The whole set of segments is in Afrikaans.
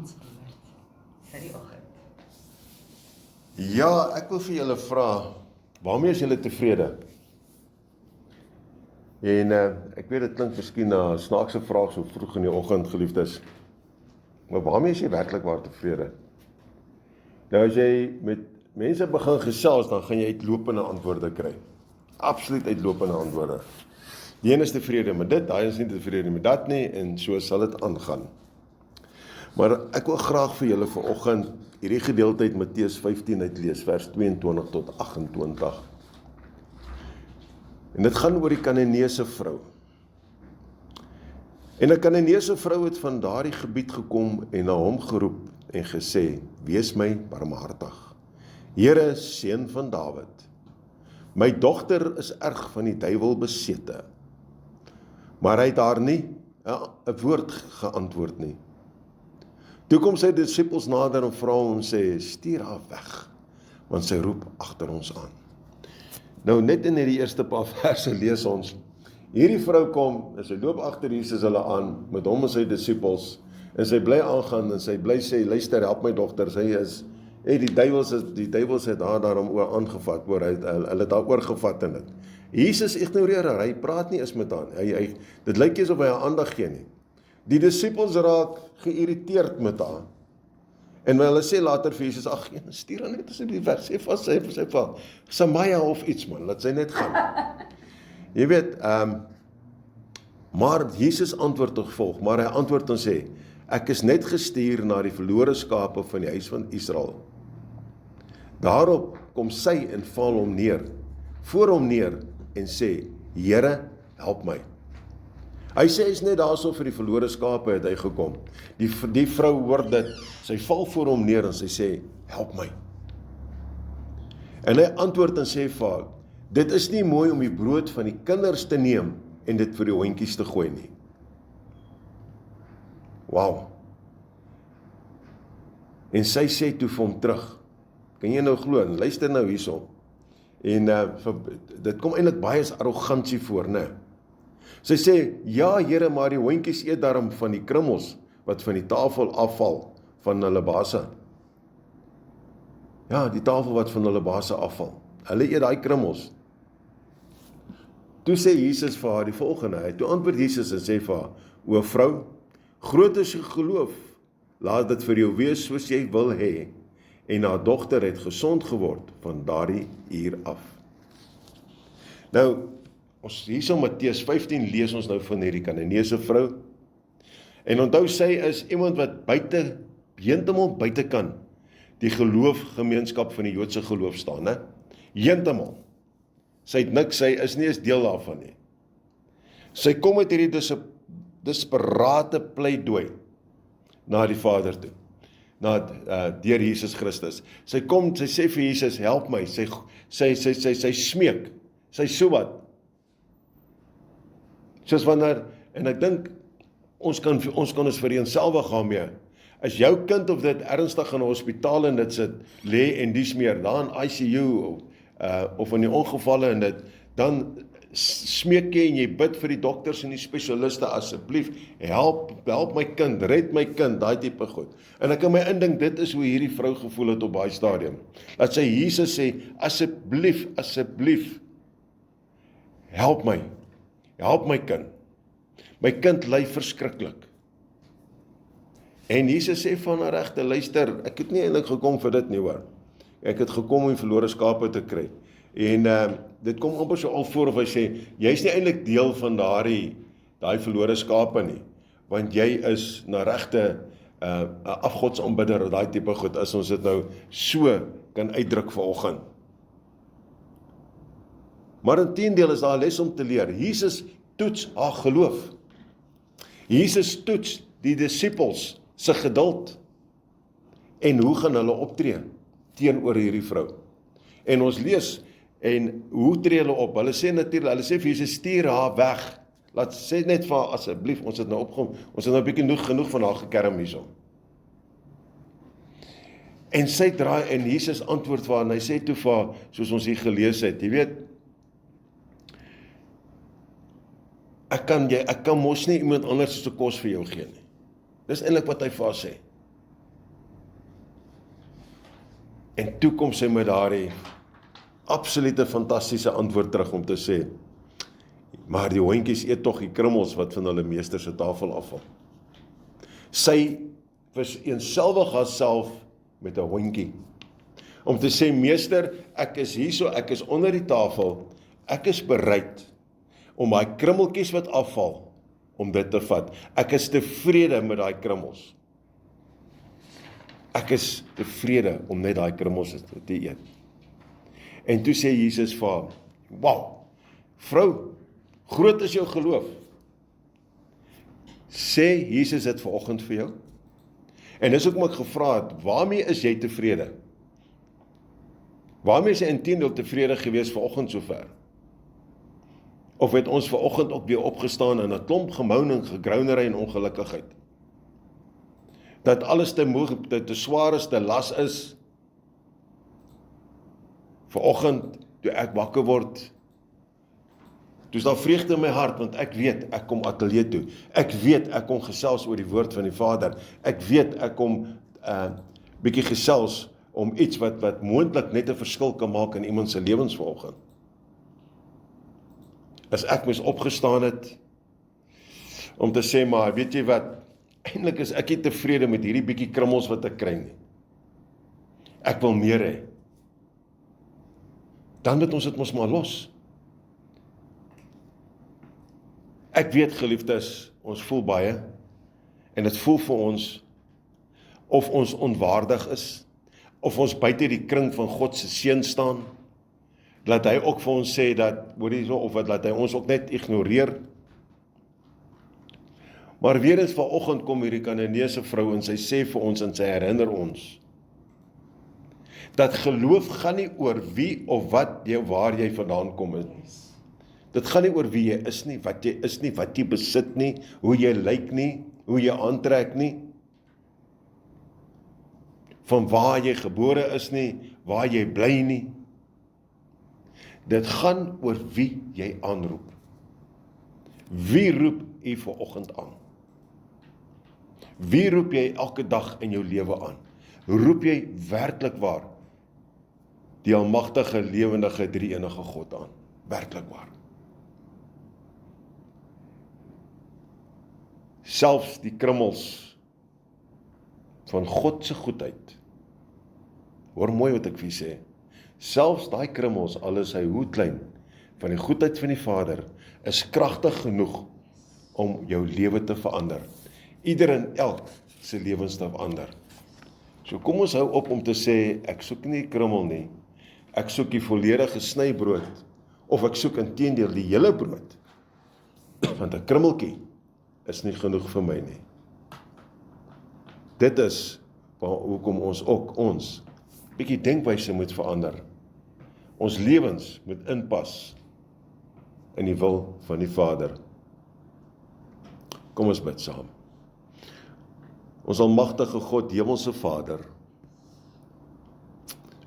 antwoord vir die oggend. Ja, ek wil vir julle vra, waarmee is julle tevrede? En ek weet dit klink miskien na 'n snaakse vraag so vroeg in die oggend, geliefdes. Maar waarmee is jy werklik waar tevrede? Nou as jy met mense begin gesels, dan gaan jy uitlopende antwoorde kry. Absoluut uitlopende antwoorde. Die een is tevrede met dit, daai is nie tevrede met dat nie, en so sal dit aangaan. Maar ek wil graag vir julle vanoggend hierdie gedeelte uit Matteus 15 uitlees, vers 22 tot 28. En dit gaan oor die Kananeese vrou. En 'n Kananeese vrou het van daardie gebied gekom en na hom geroep en gesê, wees my barmhartig, Here, seun van Dawid, my dogter is erg van die duiwel besete. Maar hy het haar nie 'n woord geantwoord nie. Toe kom sy disippels nader en vra hom en sê, stuur haar weg, want sy roep agter ons aan. Nou net in hierdie eerste paar verse lees ons, hierdie vrou kom en sy loop agter Jesus hulle aan, met hom en sy disippels, en sy bly aangaan en sy bly sê, luister, help my dogter, sy is, die duiwels het haar daarom oor aangevat, hulle het haar oorgevat in dit. Jesus ignoreer haar, hy praat nie eens met haar, dit lyk nie asof hy haar aandag gee nie. Die disippels raak geïrriteerd met haar. En hulle sê later vir Jesus, ag, stuur haar net asseblief weg, sê vir Samaya of iets man, laat sy net gaan. Jy weet, maar Jesus antwoord tog volg, maar hy antwoord en sê, ek is net gestuur na die verlore skape van die huis van Israel. Daarop kom sy en val hom neer, voor hom neer en sê, Here, help my. Hy sê hy's net daarso vir die verlore skape het hy gekom. Die vrou hoor dit, sy val voor hom neer en sy sê, help my. En hy antwoord en sê vir haar, dit is nie mooi om die brood van die kinders te neem en dit vir die hondjies te gooi nie. Wow. En sy sê toe vir hom terug, kan jy nou glo, luister nou hierso. En dit kom eintlik baie as arrogansie voor, né? Sy sê, ja Here, maar die hondjies eet daarom van die krummels, wat van die tafel afval, van hulle base. Ja, die tafel wat van hulle base afval. Hulle eet daai krummels. Toe sê Jesus vir haar die volgende, toe antwoord Jesus en sê vir haar, o vrou, groot is jou geloof, laat dit vir jou wees soos jy wil hê, en haar dogter het gesond geword van daardie uur af. Nou, ons hierso Matteus 15 lees ons nou van hierdie Kananeese vrou, en onthou sy is iemand wat heeltemal buitekant die geloofgemeenskap van die Joodse geloof staan, né? Heeltemal. Sy het niks, sy is nie eens deel daarvan nie. Sy kom met hierdie desperate pleidooi na die Vader toe, deur Jesus Christus. Sy kom, sy sê vir Jesus, help my, sy smeek, sy so wat. Soos wanneer, en ek dink, ons kan ons vereenselwig daarmee, as jou kind of dit ernstig in 'n hospitaal en dit sit, lê en dies meer, daar in ICU, of in die ongevalle en dit, dan smeek jy en jy bid vir die dokters en die spesialiste, asseblief, help my kind, red my kind, daai tipe goed. En ek kan my indink, dit is hoe hierdie vrou gevoel het op daai stadium. Dat sy Jesus sê, asseblief, help my kind. My kind ly verskriklik. En Jesus sê van haar regte, luister, ek het nie eintlik gekom vir dit nie hoor. Ek het gekom om die verlore skape te kry. En dit kom amper so al voor of hy sê, jy is nie eintlik deel van daai verlore skape nie, want jy is na regte 'n afgodsaanbidder of daai tipe goed, as ons dit nou so kan uitdruk vanoggend. Maar inteendeel is daar 'n les om te leer. Jesus toets haar geloof. Jesus toets die disippels se geduld. En hoe gaan hulle optree teenoor hierdie vrou? En ons lees, en hoe tree hulle op? Hulle sê natuurlik, hulle sê vir Jesus, stuur haar weg. Laat sê net vir haar, asseblief, ons het nou opgekom, ons het nou 'n bietjie genoeg van haar gekerm hierso. En sy draai, en Jesus antwoord vir haar, en hy sê toe vir haar, soos ons hier gelees het, jy weet, ek kan mos nie iemand anders se kos vir jou gee nie. Dis eintlik wat hy vir haar sê. En toe kom sy met daardie absolute fantastiese antwoord terug om te sê, maar die hondjies eet tog die krummels wat van hulle meester se tafel afval. Sy vereenselwig haarself met 'n hondjie. Om te sê, meester, ek is hierso, ek is onder die tafel, ek is bereid om daai krummeltjies wat afval, om dit te vat. Ek is tevrede met daai krummels. Ek is tevrede om net daai krummels te eet. En toe sê Jesus vir haar, wow, vrou, groot is jou geloof. Sê Jesus dit vanoggend vir jou? En dis hoekom ek gevra het, waarmee is jy tevrede? Waarmee is jy inteendeel tevrede gewees vanoggend sover? Of het ons vanoggend ook weer opgestaan in 'n klomp gemouning, gegrounery en ongelukkigheid? Dat alles te moeg, te swaar is, te las is. Vanoggend, toe ek wakker word, toe is daar vreugde in my hart, want ek weet, ek kom ateljee toe. Ek weet, ek kom gesels oor die woord van die Vader. Ek weet, ek kom bietjie gesels om iets wat moontlik net 'n verskil kan maak in iemand se lewens vanoggend. As ek mis opgestaan het, om te sê, maar weet jy wat, eintlik is ek nie tevrede met hierdie bietjie krummels wat ek kry nie. Ek wil meer hê. Dan moet ons dit mos maar los. Ek weet, geliefdes, ons voel baie, en dit voel vir ons, of ons onwaardig is, of ons buite die kring van God se seën staan, laat hy ook vir ons sê dat, hoor jy so, of wat laat hy ons ook net ignoreer. Maar weer eens vanoggend kom hierdie Kananeese vrou en sy sê vir ons en sy herinner ons, dat geloof gaan nie oor wie of wat jy, waar jy vandaan kom is. Dit gaan nie oor wie jy is nie, wat jy besit nie, hoe jy lyk nie, hoe jy aantrek nie, van waar jy gebore is nie, waar jy bly nie. Dit gaan oor wie jy aanroep. Wie roep u vanoggend aan? Wie roep jy elke dag in jou lewe aan? Roep jy werklik waar die almagtige, lewendige, drie-enige God aan? Werklik waar. Selfs die krummels van God se goedheid, hoor mooi wat ek vir sê, selfs daai krummels, al is hy hoe klein, van die goedheid van die Vader, is kragtig genoeg om jou lewe te verander. Ieder en elk se lewens te verander. So kom ons hou op om te sê, ek soek nie krummel nie, ek soek die volledige snybrood, of ek soek inteendeel die hele brood, want 'n krummeltjie is nie genoeg vir my nie. Dit is hoekom ons bietjie denkwyse moet verander. Ons lewens moet inpas in die wil van die Vader. Kom ons bid saam. Ons almagtige God, hemelse Vader.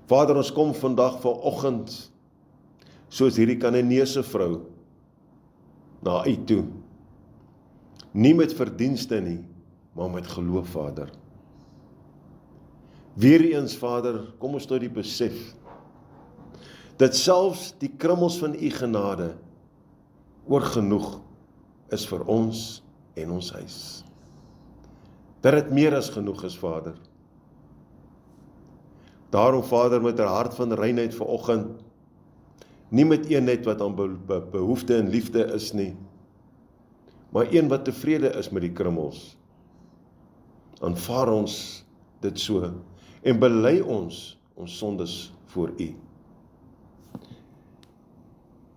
Vader, ons kom vandag vanoggend, soos hierdie Kananeese vrou, na U toe. Nie met verdienste nie, maar met geloof, Vader. Weereens, Vader, kom ons tot die besef, dat selfs die krummels van U genade, oorgenoeg is vir ons en ons huis. Dat dit meer as genoeg is, Vader. Daarom, Vader, met 'n hart van reinheid vanoggend, nie met een net wat aan behoefte en liefde is nie, maar een wat tevrede is met die krummels. Aanvaar ons dit so, en bely ons sondes voor U.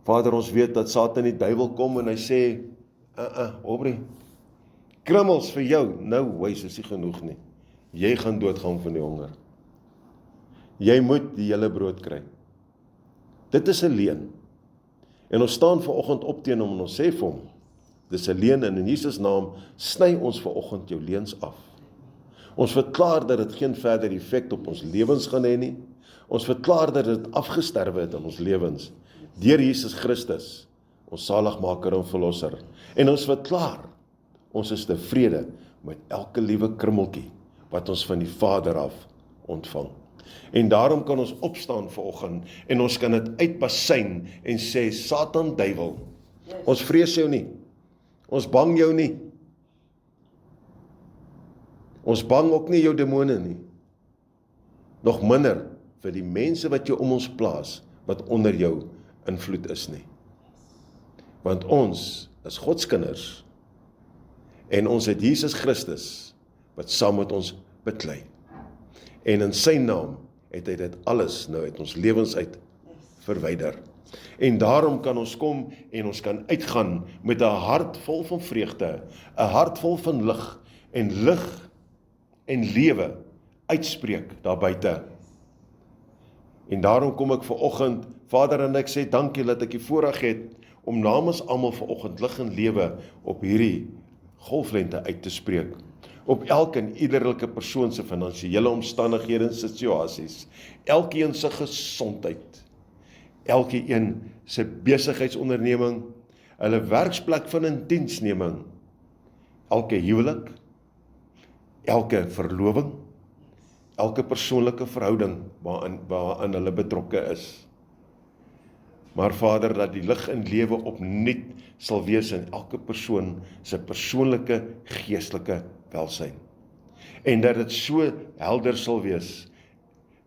Vader, ons weet dat Satan die duiwel kom en hy sê, Aubrey, krummels vir jou, nou, wees is nie genoeg nie. Jy gaan doodgaan van die honger. Jy moet die hele brood kry. Dit is 'n leuen. En ons staan vanoggend op teen hom en ons sê vir hom, dis 'n leuen en in Jesus naam sny ons vanoggend jou leuns af. Ons verklaar dat dit geen verder effek op ons lewens gaan hê nie. Ons verklaar dat dit afgesterwe het in ons lewens deur Jesus Christus, ons saligmaker en verlosser. En ons verklaar, ons is tevrede met elke liewe krummeltjie wat ons van die Vader af ontvang. En daarom kan ons opstaan vanoggend en ons kan dit uitbasyn en sê, Satan, duiwel, ons vrees jou nie, ons bang jou nie, ons bang ook nie jou demone nie, nog minder vir die mense wat jou om ons plaas, wat onder jou invloed is nie. Want ons is Gods kinders, en ons het Jesus Christus, wat saam met ons beklei. En in sy naam het hy dit alles nou uit ons lewens uit verwyder. En daarom kan ons kom en ons kan uitgaan met 'n hart vol van vreugde, 'n hart vol van lig en lewe uitspreek daar buite. En daarom kom ek vanoggend, Vader, en ek sê dankie dat ek die voorreg het om namens almal vanoggend lig en lewe op hierdie golflengte uit te spreek. Op elke en iederlike persoon se finansiële omstandighede en situasies, elkeen se gesondheid, elkeen se besigheidsonderneming, hulle werksplek van 'n diensneming, elke huwelik, elke verloving, elke persoonlike verhouding waarin hulle betrokke is. Maar Vader, dat die lig en lewe opnuut sal wees in elke persoon se persoonlike geestelike welsyn. En dat dit so helder sal wees,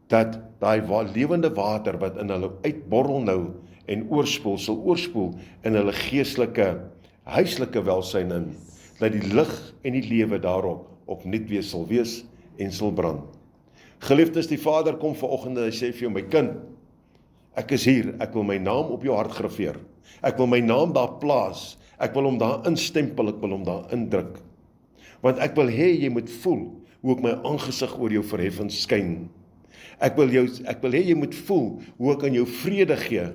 dat daai lewende water wat in hulle uitborrel nou en sal oorspoel in hulle geestelike, huislike welsyn in, dat die lig en die lewe daarop opnuut weer sal wees en sal brand. Geliefdes, die Vader kom vanoggend en hy sê vir jou, my kind, ek is hier, ek wil my naam op jou hart graveer. Ek wil my naam daar plaas. Ek wil hom daar instempel, ek wil hom daar indruk. Want ek wil hê jy moet voel hoe ek my aangesig oor jou verhef en skyn. Ek wil hê jy moet voel hoe ek aan jou vrede gee,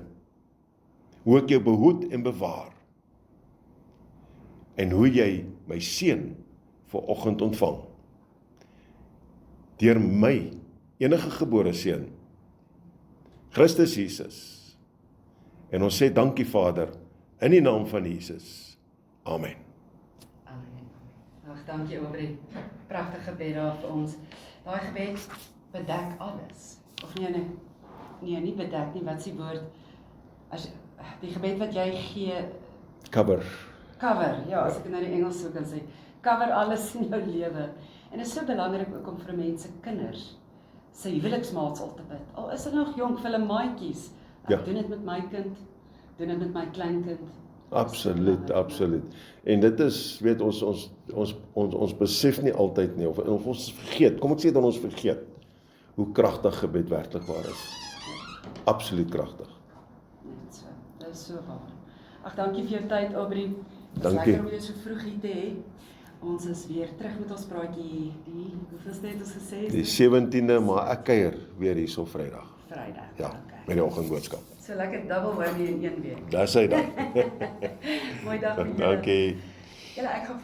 hoe ek jou behoed en bewaar. En hoe jy my seën vanoggend ontvang. Deur my enige gebore seun, Christus Jesus. En ons sê dankie Vader, in die naam van Jesus. Amen. Amen. Ag, dankie Aubrey. Pragtige gebed daar vir ons. Daai gebed bedek alles. Of nee, nie bedek nie, wat is die woord? As die gebed wat jy gee, Cover, ja, as ek nou die Engels sou kan sê, cover alles in jou lewe. En dit is so belangrik ook om vir mense, kinders, sy huweliksmaatsel te bid. Al is hulle nog jonk, vir hulle maatjies. Ek doen dit met my kind, doen dit met my kleinkind. absoluut. En dit is, weet ons besef nie altyd nie, of ons vergeet, kom ek sê dan ons vergeet, hoe kragtig gebed werklik waar is. Absoluut kragtig. Net so, dit is so waar. Ag, dankie vir jou tyd, Aubrey. Dit is Dankie. lekker om jou so vroeg hier te hê. Ons is weer terug met ons praatjie, hoeveelste het ons gesê? Die 17de, maar ek kuier weer hier so Vrydag. Vrydag. Ja, Okay. met die oggendboodskap. So lekker double whammy in een week. Dis hy dan. Mooi dag vir julle. Dankie. Julle, ek gaan